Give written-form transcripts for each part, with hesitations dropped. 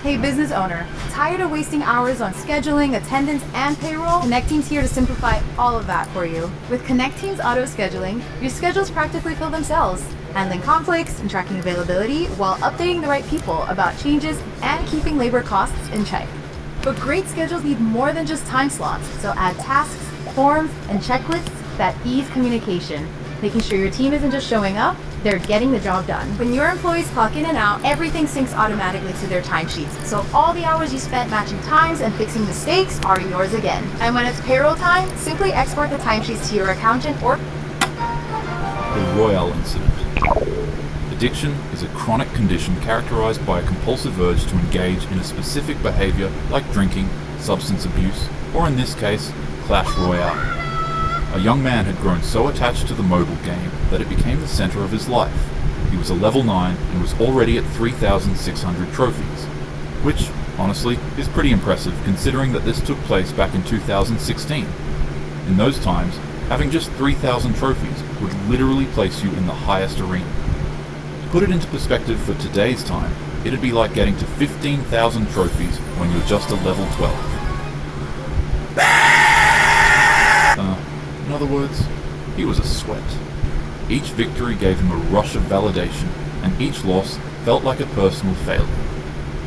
Hey business owner, tired of wasting hours on scheduling, attendance, and payroll? Connecting's here to simplify all of that for you. With Connecting's auto scheduling, your schedules practically fill themselves, handling conflicts and tracking availability while updating the right people about changes and keeping labor costs in check. But great schedules need more than just time slots, so add tasks, forms, and checklists that ease communication, making sure your team isn't just showing up, they're getting the job done. When your employees clock in and out, everything syncs automatically to their timesheets. So all the hours you spent matching times and fixing mistakes are yours again. And when it's payroll time, simply export the timesheets to your accountant or... The Royale Incident. Addiction is a chronic condition characterized by a compulsive urge to engage in a specific behavior like drinking, substance abuse, or in this case, Clash Royale. A young man had grown so attached to the mobile game that it became the center of his life. He was a level 9 and was already at 3,600 trophies, which, honestly, is pretty impressive considering that this took place back in 2016. In those times, having just 3,000 trophies would literally place you in the highest arena. To put it into perspective for today's time, it'd be like getting to 15,000 trophies when you're just a level 12. In other words, he was a sweat. Each victory gave him a rush of validation, and each loss felt like a personal failure.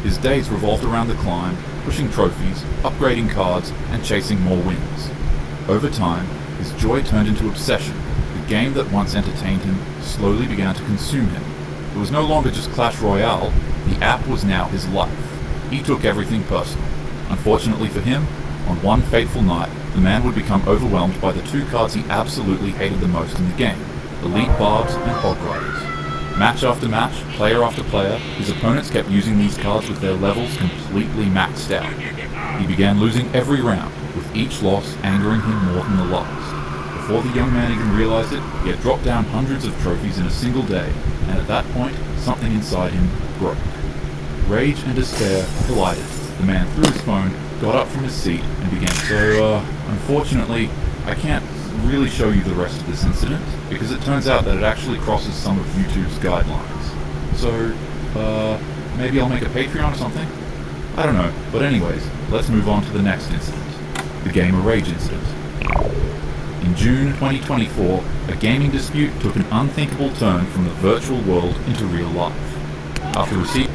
His days revolved around the climb, pushing trophies, upgrading cards, and chasing more wins. Over time, his joy turned into obsession. The game that once entertained him slowly began to consume him. It was no longer just Clash Royale, the app was now his life. He took everything personal. Unfortunately for him, on one fateful night, the man would become overwhelmed by the two cards he absolutely hated the most in the game, Elite Barbs and Hog Riders. Match after match, player after player, his opponents kept using these cards with their levels completely maxed out. He began losing every round, with each loss angering him more than the last. Before the young man even realized it, he had dropped down hundreds of trophies in a single day, and at that point, something inside him broke. Rage and despair collided. The man threw his phone, got up from his seat, and began, unfortunately, I can't really show you the rest of this incident, because it turns out that it actually crosses some of YouTube's guidelines. So, maybe I'll make a Patreon or something? I don't know, but anyways, let's move on to the next incident. The Gamer Rage incident. In June 2024, a gaming dispute took an unthinkable turn from the virtual world into real life. After receiving